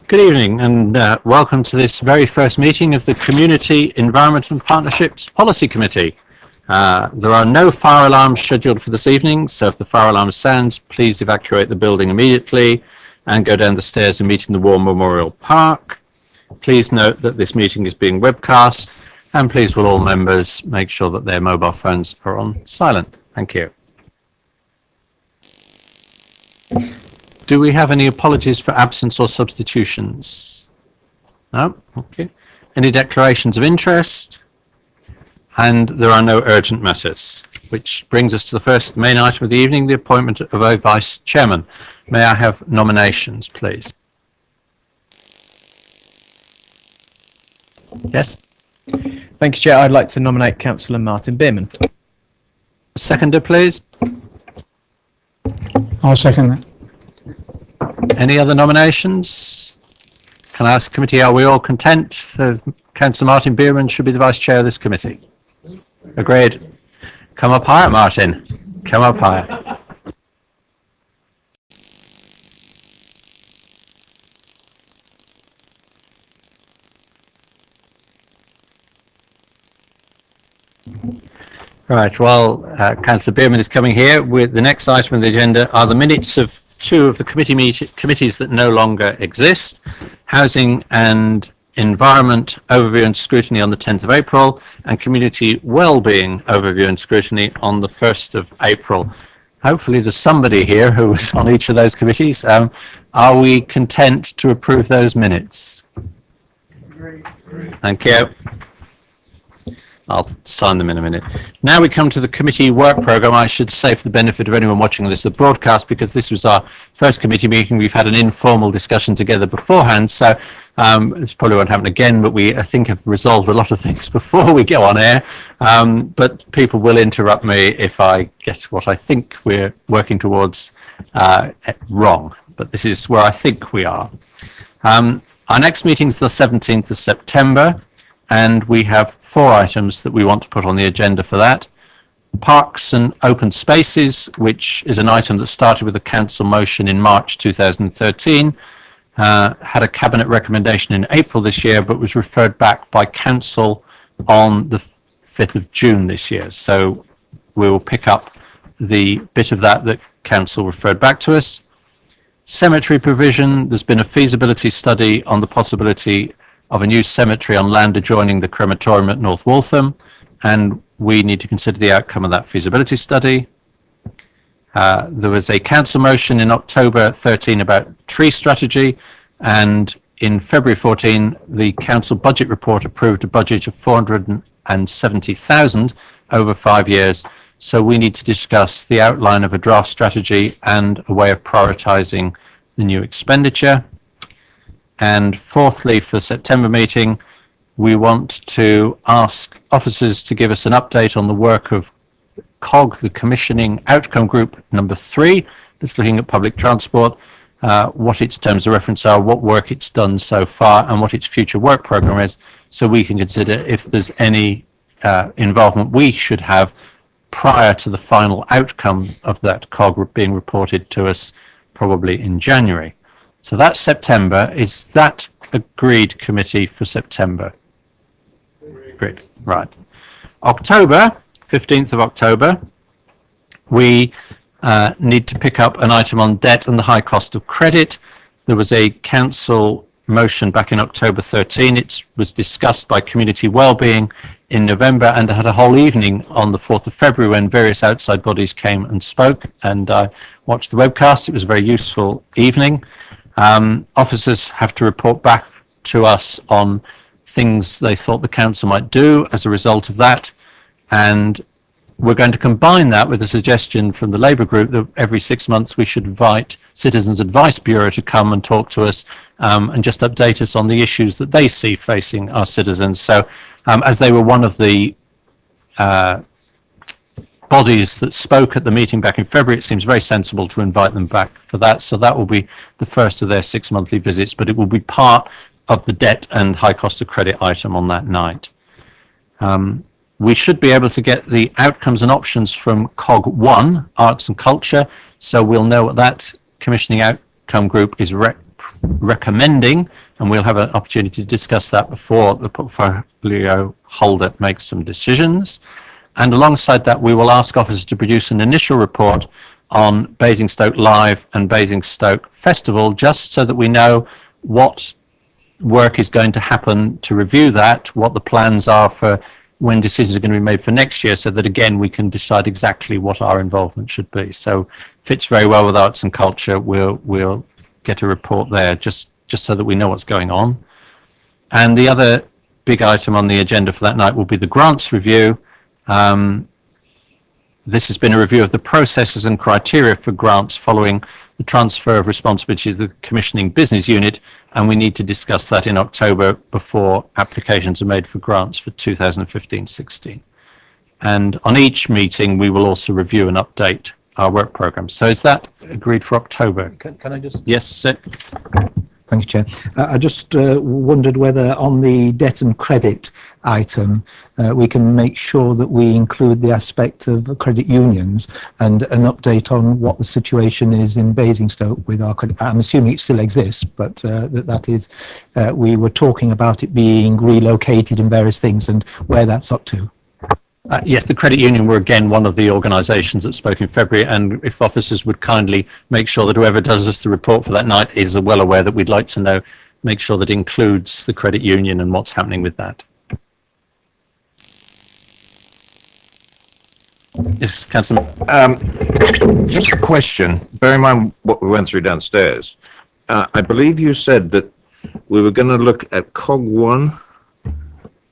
Good evening and welcome to this very first meeting of the Community Environment and Partnerships Policy Committee. There are no fire alarms scheduled for this evening, so if the fire alarm sounds, please evacuate the building immediately and go down the stairs and meet in the War Memorial Park. Please note that this meeting is being webcast, and please will all members make sure that their mobile phones are on silent. Thank you. Do we have any apologies for absence or substitutions? No? Okay. Any declarations of interest? And there are no urgent matters, which brings us to the first main item of the evening, the appointment of a vice chairman. May I have nominations, please? Yes? Thank you, Chair. I'd like to nominate Councillor Martin Bierman. Seconder, please. I'll second that. Any other nominations? Can I ask the committee, are we all content that Councillor Martin Bierman should be the vice chair of this committee? Agreed. Come up higher, Martin. Come up higher. Right, well, Councillor Bierman is coming here. The next item on the agenda are the minutes of two of the committees that no longer exist: Housing and Environment Overview and Scrutiny on the 10th of April and Community Wellbeing Overview and Scrutiny on the 1st of April. Hopefully there's somebody here who was on each of those committees. Are we content to approve those minutes? Thank you. I'll sign them in a minute. Now we come to the committee work programme. I should say, for the benefit of anyone watching this as a broadcast, because this was our first committee meeting, we've had an informal discussion together beforehand, so this probably won't happen again, but we, I think, have resolved a lot of things before we go on air. But people will interrupt me if I get what I think we're working towards wrong. But this is where I think we are. Our next meeting is the 17th of September. And we have 4 items that we want to put on the agenda for that. Parks and open spaces, which is an item that started with a council motion in March 2013, had a cabinet recommendation in April this year, but was referred back by council on the 5th of June this year. So we will pick up the bit of that council referred back to us. Cemetery provision, there's been a feasibility study on the possibility of a new cemetery on land adjoining the crematorium at North Waltham, and we need to consider the outcome of that feasibility study. There was a council motion in October 13 about tree strategy, and in February 14 the council budget report approved a budget of 470,000 over 5 years, so we need to discuss the outline of a draft strategy and a way of prioritising the new expenditure. And fourthly, for the September meeting, we want to ask officers to give us an update on the work of COG, the Commissioning Outcome Group number 3, that's looking at public transport, what its terms of reference are, what work it's done so far, and what its future work programme is, so we can consider if there's any involvement we should have prior to the final outcome of that COG being reported to us probably in January. So that's September. Is that agreed, committee, for September? Agreed. Right. October, 15th of October, we need to pick up an item on debt and the high cost of credit. There was a council motion back in October 13. It was discussed by Community Wellbeing in November and had a whole evening on the 4th of February when various outside bodies came and spoke, and I watched the webcast. It was a very useful evening. Officers have to report back to us on things they thought the council might do as a result of that, and we're going to combine that with a suggestion from the Labour group that every 6 months we should invite Citizens Advice Bureau to come and talk to us and just update us on the issues that they see facing our citizens. So as they were one of the bodies that spoke at the meeting back in February, it seems very sensible to invite them back for that. So that will be the first of their 6 monthly visits, but it will be part of the debt and high cost of credit item on that night. We should be able to get the outcomes and options from COG 1, Arts and Culture, so we'll know what that commissioning outcome group is recommending, and we'll have an opportunity to discuss that before the portfolio holder makes some decisions. And alongside that, we will ask officers to produce an initial report on Basingstoke Live and Basingstoke Festival, just so that we know what work is going to happen to review that, what the plans are for when decisions are going to be made for next year, so that again we can decide exactly what our involvement should be. So fits very well with arts and culture. We'll get a report there just so that we know what's going on. And the other big item on the agenda for that night will be the grants review. This has been a review of the processes and criteria for grants following the transfer of responsibility to the commissioning business unit, and we need to discuss that in October before applications are made for grants for 2015-16. And on each meeting, we will also review and update our work programme. So is that agreed for October? Can I just? Yes, sir. Thank you, Chair. I just wondered whether on the debt and credit item we can make sure that we include the aspect of credit unions and an update on what the situation is in Basingstoke with our credit. I'm assuming it still exists, but that is, we were talking about it being relocated and various things and where that's up to. Yes, the credit union were again one of the organisations that spoke in February, and if officers would kindly make sure that whoever does us the report for that night is well aware that we'd like to know, make sure that includes the credit union and what's happening with that. Yes, Councillor. Just a question. Bear in mind what we went through downstairs. I believe you said that we were going to look at COG1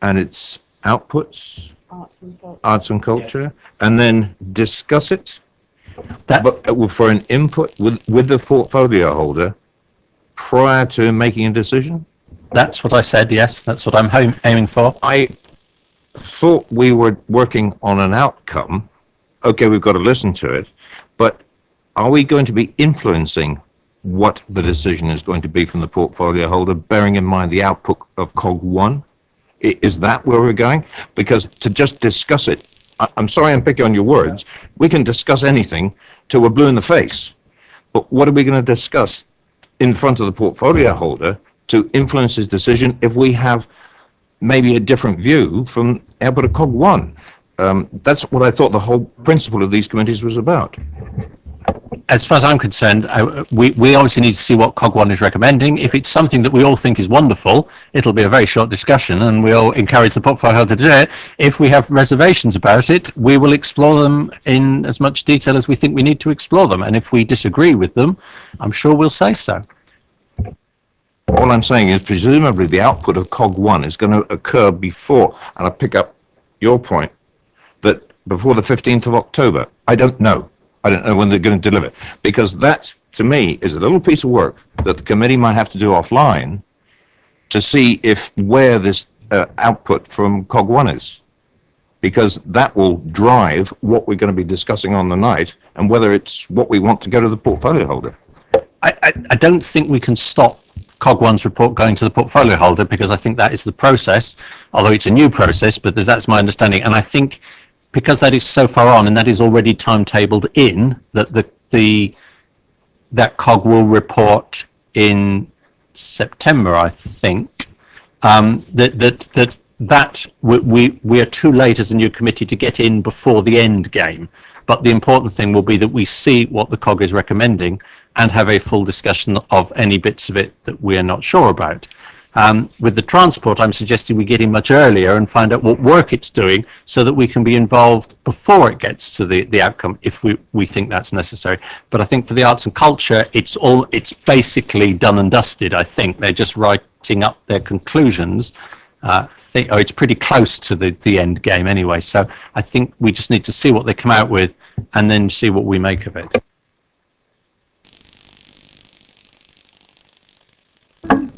and its outputs. Arts and culture, and then discuss it, but for an input with the portfolio holder prior to making a decision. That's what I said. Yes, that's what I'm aiming for. I thought we were working on an outcome. Okay, we've got to listen to it, but are we going to be influencing what the decision is going to be from the portfolio holder, bearing in mind the output of COG1? Is that where we're going? Because to just discuss it, I'm sorry I'm picking on your words, we can discuss anything till we're blue in the face. But what are we going to discuss in front of the portfolio holder to influence his decision if we have maybe a different view from output of COG1? That's what I thought the whole principle of these committees was about. As far as I'm concerned, we obviously need to see what COG1 is recommending. If it's something that we all think is wonderful, it'll be a very short discussion and we'll encourage the portfolio holder to do it. If we have reservations about it, we will explore them in as much detail as we think we need to explore them. And if we disagree with them, I'm sure we'll say so. All I'm saying is presumably the output of COG1 is going to occur before, and I pick up your point, that before the 15th of October. I don't know when they're going to deliver, because that, to me, is a little piece of work that the committee might have to do offline to see if where this output from COG1 is, because that will drive what we're going to be discussing on the night and whether it's what we want to go to the portfolio holder. I don't think we can stop COG1's report going to the portfolio holder, because I think that is the process, although it's a new process, but that's my understanding. And I think because that is so far on and that is already timetabled in, that that COG will report in September, I think, that we are too late as a new committee to get in before the end game. But the important thing will be that we see what the COG is recommending and have a full discussion of any bits of it that we are not sure about. With the transport, I'm suggesting we get in much earlier and find out what work it's doing so that we can be involved before it gets to the outcome if we think that's necessary. But I think for the arts and culture, it's basically done and dusted, I think. They're just writing up their conclusions. It's pretty close to the end game anyway. So I think we just need to see what they come out with and then see what we make of it.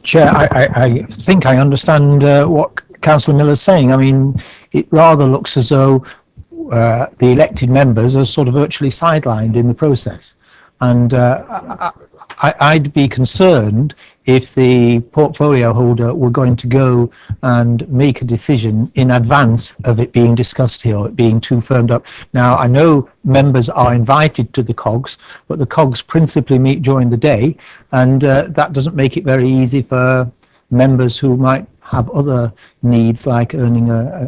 Chair, I think I understand what Councillor Miller's saying. I mean, it rather looks as though the elected members are sort of virtually sidelined in the process. And I'd be concerned if the portfolio holder were going to go and make a decision in advance of it being discussed here, or it being too firmed up. Now, I know members are invited to the COGs, but the COGs principally meet during the day, and that doesn't make it very easy for members who might have other needs like earning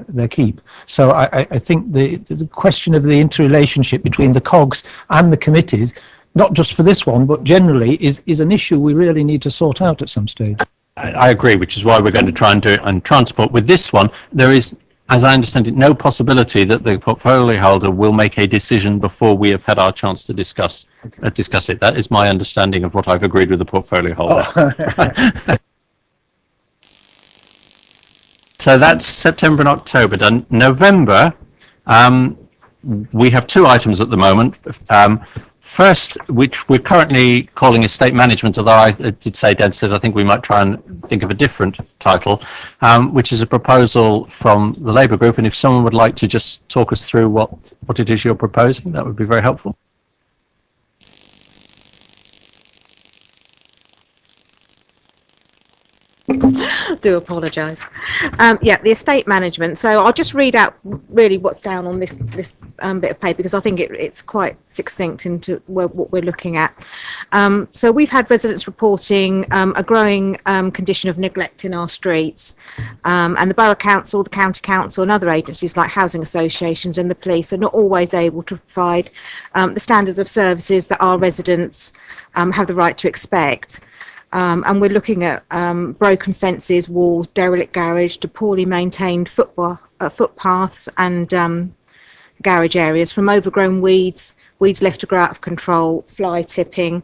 their keep. So I think the question of the interrelationship between the COGs and the committees, not just for this one, but generally, is an issue we really need to sort out at some stage. I agree, which is why we're going to try and do it on transport. With this one, there is, as I understand it, no possibility that the portfolio holder will make a decision before we have had our chance to discuss it. That is my understanding of what I've agreed with the portfolio holder. So that's September and October done. November, we have two items at the moment. First, which we're currently calling estate management, although I did say downstairs I think we might try and think of a different title, which is a proposal from the Labour group. And if someone would like to just talk us through what it is you're proposing, that would be very helpful. Do apologise. Yeah, the estate management. So I'll just read out really what's down on this bit of paper, because I think it's quite succinct into what we're looking at. So we've had residents reporting a growing condition of neglect in our streets, and the Borough Council, the County Council and other agencies like housing associations and the police are not always able to provide the standards of services that our residents have the right to expect. And we're looking at broken fences, walls, derelict garage, to poorly maintained footpaths and garage areas, from overgrown weeds left to grow out of control, fly tipping,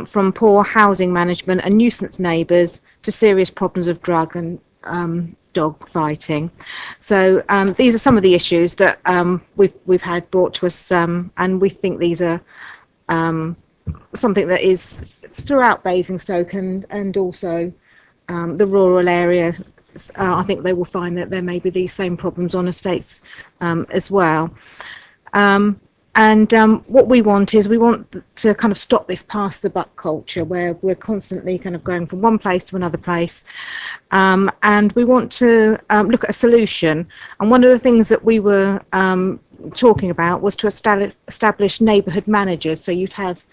from poor housing management and nuisance neighbours to serious problems of drug and dog fighting. So these are some of the issues that we've had brought to us, and we think these are something that is throughout Basingstoke and also the rural area. I think they will find that there may be these same problems on estates as well. What we want to kind of stop this pass the buck culture where we're constantly kind of going from one place to another place. And we want to look at a solution. And one of the things that we were talking about was to establish neighbourhood managers. So you'd have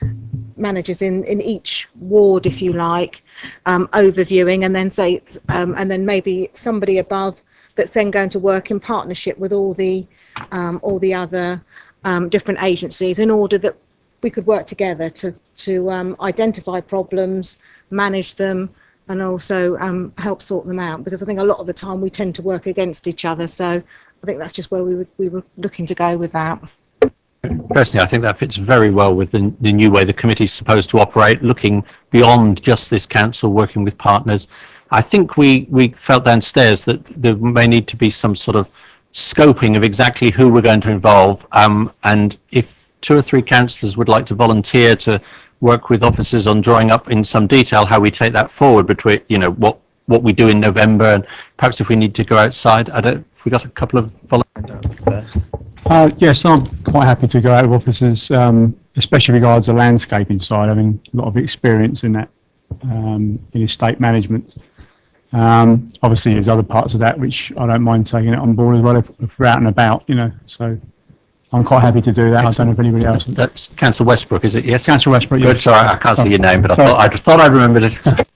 managers in each ward, if you like, overviewing, and then maybe somebody above that's then going to work in partnership with all the other different agencies, in order that we could work together to identify problems, manage them, and also help sort them out. Because I think a lot of the time we tend to work against each other. So I think that's just where we were looking to go with that. Personally, I think that fits very well with the new way the committee is supposed to operate, looking beyond just this council, working with partners. I think we felt downstairs that there may need to be some sort of scoping of exactly who we're going to involve, and if 2 or 3 councillors would like to volunteer to work with officers on drawing up in some detail how we take that forward between, what we do in November, and perhaps if we need to go outside. If we got a couple of volunteers. Yes, I'm quite happy to go out with officers, especially regards the landscaping side. I mean, a lot of experience in that, in estate management. Obviously, there's other parts of that which I don't mind taking it on board as well if we're out and about, So I'm quite happy to do that. Excellent. I don't know if anybody else. That's Councillor Westbrook, is it? Yes. Councillor Westbrook. Good. Yes. Sorry, I can't see your name, but I thought I remembered it.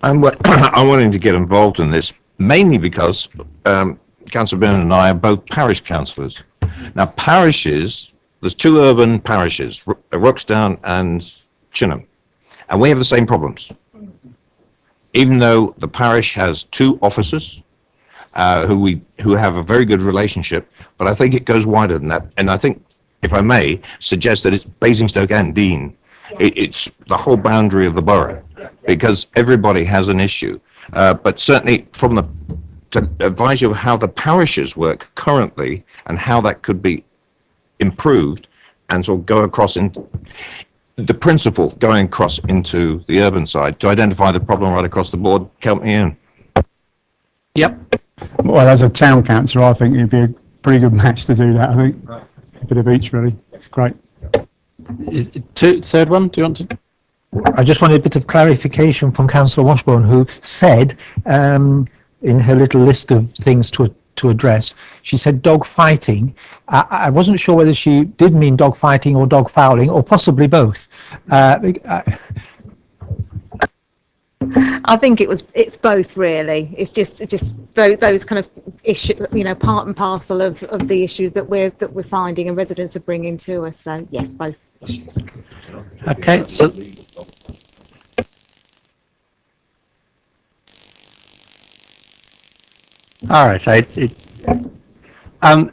I'm wanting to get involved in this mainly because Councillor Byrne and I are both parish councillors. Now, parishes, there's 2 urban parishes, Ruxdown and Chinham, and we have the same problems. Even though the parish has 2 officers who have a very good relationship, but I think it goes wider than that. And I think, if I may, suggest that it's Basingstoke and Dean. It's the whole boundary of the borough, because everybody has an issue. But certainly to advise you of how the parishes work currently and how that could be improved, and sort of go across into the principle going across into the urban side to identify the problem right across the board. Count me in. Yep. Well, as a town councillor, I think it'd be a pretty good match to do that. I think a bit of each, really. It's great. Third one? Do you want to? I just wanted a bit of clarification from Councillor Washburn, who said in her little list of things to address, she said dog fighting. I wasn't sure whether she did mean dog fighting or dog fouling, or possibly both. I think it's both really. It's just those kind of issue, part and parcel of the issues that we're finding and residents are bringing to us. So yes, both issues. Okay, so all right.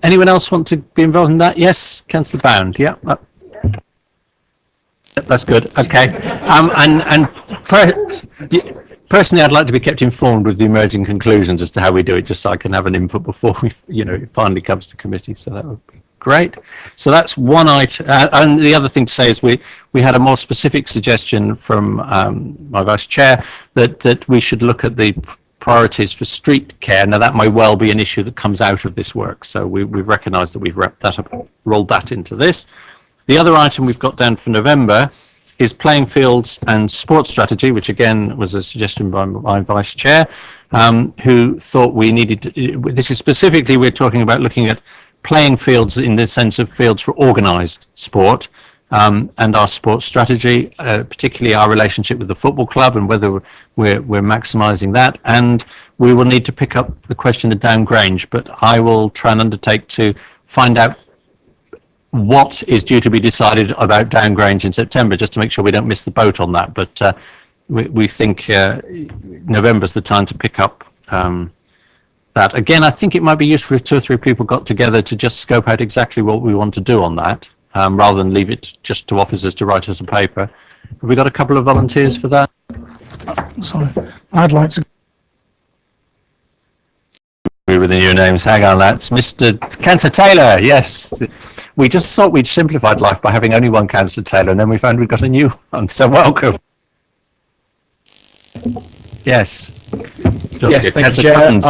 Anyone else want to be involved in that? Yes, Councillor Bound. Yeah. That's good. Okay. Personally, I'd like to be kept informed with the emerging conclusions as to how we do it, just so I can have an input before it finally comes to committee. So that would be great. So that's one item. And the other thing to say is we had a more specific suggestion from my vice chair that we should look at the priorities for street care. Now that may well be an issue that comes out of this work. So we've recognised that we've wrapped that up, rolled that into this. The other item we've got down for November is playing fields and sports strategy, which again was a suggestion by my vice chair, who thought we needed to, this is specifically, we're talking about looking at playing fields in the sense of fields for organised sport, and our sports strategy, particularly our relationship with the football club and whether we're maximising that. And we will need to pick up the question of Down Grange, but I will try and undertake to find out what is due to be decided about Down Grange in September, just to make sure we don't miss the boat on that. But we think November's the time to pick up that. Again, I think it might be useful if 2 or 3 people got together to just scope out exactly what we want to do on that, rather than leave it just to officers to write us a paper. Have we got a couple of volunteers for that? Sorry, I'd like to. With the new names, hang on, that's Mr. Councillor Taylor. Yes, we just thought we'd simplified life by having only one Councillor Taylor, and then we found we'd got a new one. So welcome. Yes. Yes, thank you, Chair.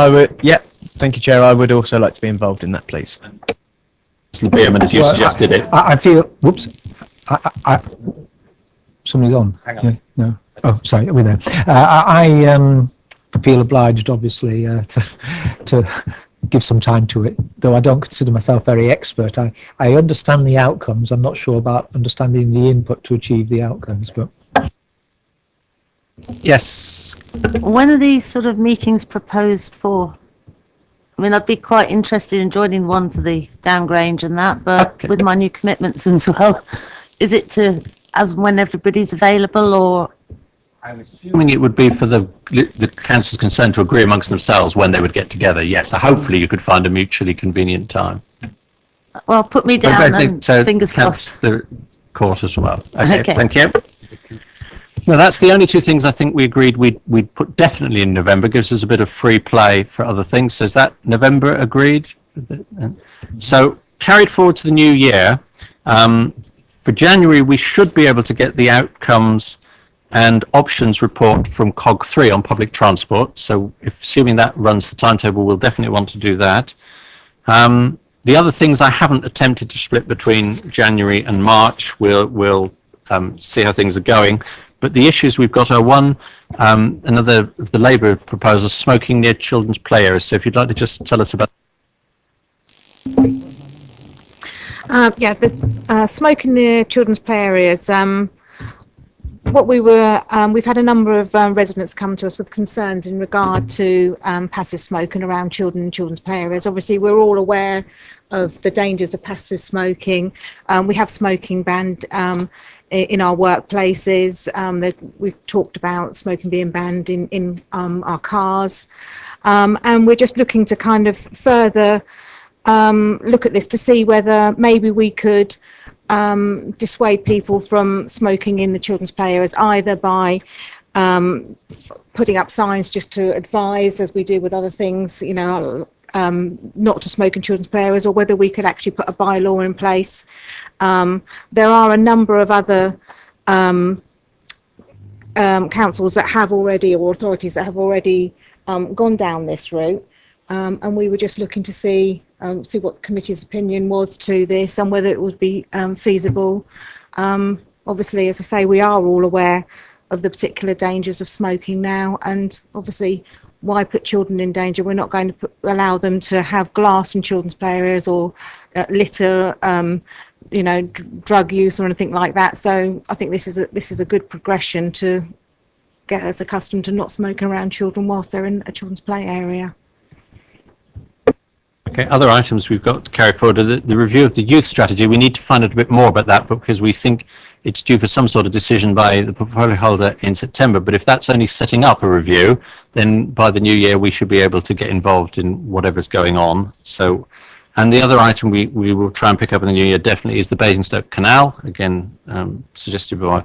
Thank you, Chair. I would also like to be involved in that, please. Mr. Beerman, as you suggested it. I feel. Whoops. Somebody's on. Hang on. Yeah, no. Oh, sorry. We're there. I feel obliged, obviously, to give some time to it, though I don't consider myself very expert. I understand the outcomes. I'm not sure about understanding the input to achieve the outcomes, but Yes. When are these sort of meetings proposed for? I mean, I'd be quite interested in joining one for the Down Grange and that, but Okay. with my new commitments as well, is it to as when everybody's available, or? I'm assuming it would be for the councils concerned to agree amongst themselves when they would get together. Yes, so hopefully you could find a mutually convenient time. Well, put me But I down think and so. fingers crossed. The court as well. Okay, Okay. thank you. Well, that's the only 2 things I think we agreed we'd put definitely in November. Gives us a bit of free play for other things. So is that November agreed? So carried forward to the new year. For January, we should be able to get the outcomes and options report from COG3 on public transport. So assuming that runs the timetable, we'll definitely want to do that. The other things I haven't attempted to split between January and March. We'll see how things are going. But the issues we've got are one, another of the Labour proposals, smoking near children's play areas. So if you'd like to just tell us about. The smoking near children's play areas. We've had a number of residents come to us with concerns in regard to passive smoking around children in children's play areas. Obviously, we're all aware of the dangers of passive smoking. We have smoking banned in our workplaces. We've talked about smoking being banned in our cars. And we're just looking to kind of further look at this to see whether maybe we could dissuade people from smoking in the children's play areas, either by putting up signs just to advise, as we do with other things, not to smoke in children's play areas, or whether we could actually put a bylaw in place. There are a number of other councils that have already, or authorities that have already gone down this route, and we were just looking to see what the committee's opinion was to this and whether it would be feasible, obviously, as I say, we are all aware of the particular dangers of smoking now, and obviously, why put children in danger? We're not going to allow them to have glass in children's play areas or litter, drug use or anything like that. So I think this is a good progression to get us accustomed to not smoking around children whilst they're in a children's play area. Okay, other items we've got to carry forward are the review of the youth strategy. We need to find out a bit more about that, but because we think it's due for some sort of decision by the portfolio holder in September. But if that's only setting up a review, then by the new year we should be able to get involved in whatever's going on. So, and the other item we will try and pick up in the new year definitely is the Basingstoke Canal, again suggested by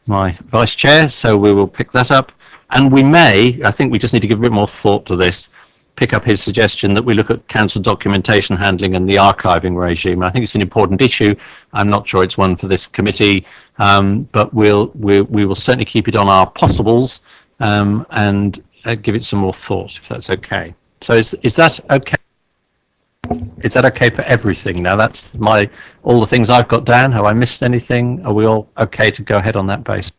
my vice chair. So we will pick that up, and we may, I think we just need to give a bit more thought to this, pick up his suggestion that we look at council documentation handling and the archiving regime. I think it's an important issue. I'm not sure it's one for this committee, but we will certainly keep it on our possibles and give it some more thought, if that's okay. So is that okay? Is that okay for everything? Now that's all the things I've got down. Have I missed anything? Are we all okay to go ahead on that basis?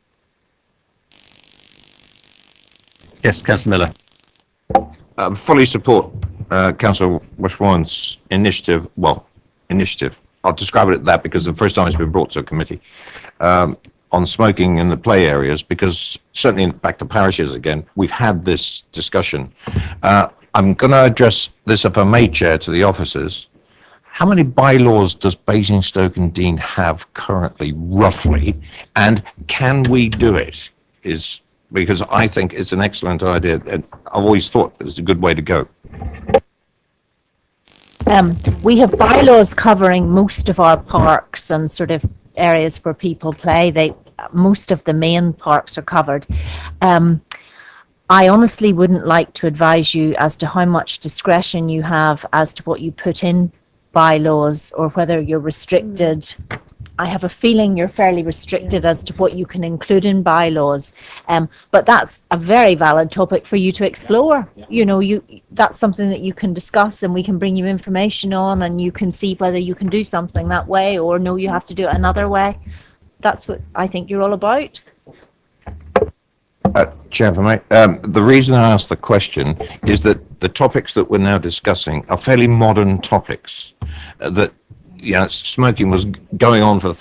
Yes, Councillor Miller. Fully support Councillor Washbourne's initiative. Well, initiative. I'll describe it as that because the first time it's been brought to a committee on smoking in the play areas. Because certainly, back to parishes again, we've had this discussion. I'm going to address this, if I may, Chair, to the officers. How many bylaws does Basingstoke and Dean have currently, roughly, and can we do it? Because I think it's an excellent idea, and I've always thought it's a good way to go. We have bylaws covering most of our parks and sort of areas where people play. Most of the main parks are covered. I honestly wouldn't like to advise you as to how much discretion you have as to what you put in bylaws or whether you're restricted. I have a feeling you're fairly restricted as to what you can include in bylaws, but that's a very valid topic for you to explore. You know, that's something that you can discuss, and we can bring you information on, and you can see whether you can do something that way or no, you have to do it another way. That's what I think you're all about. Chair, if I may, the reason I asked the question is that the topics that we're now discussing are fairly modern topics that. Yeah, smoking was going on for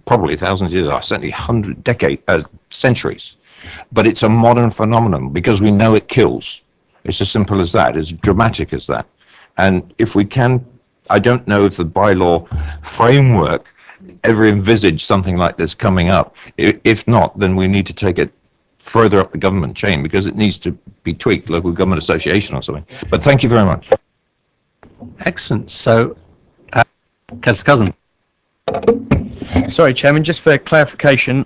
probably thousands of years, certainly centuries. But it's a modern phenomenon because we know it kills. It's as simple as that. It's dramatic as that. And if we can, I don't know if the bylaw framework ever envisaged something like this coming up. If not, then we need to take it further up the government chain because it needs to be tweaked, local government association or something. But thank you very much. Excellent. So, Councillor Cousin. Sorry, Chairman, just for clarification,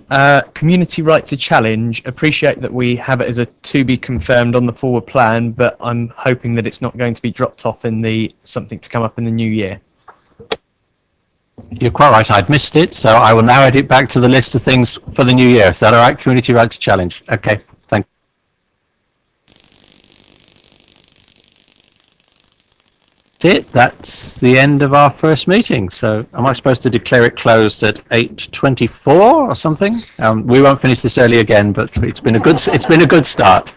community right to challenge, appreciate that we have it as a to be confirmed on the forward plan, but I'm hoping that it's not going to be dropped off in the something to come up in the new year. You're quite right, I'd missed it, so I will now add it back to the list of things for the new year. Is that all right? Community right to challenge. Okay, thank you. That's the end of our first meeting. So am I supposed to declare it closed at 8:24 or something? We won't finish this early again, but it's been a good start.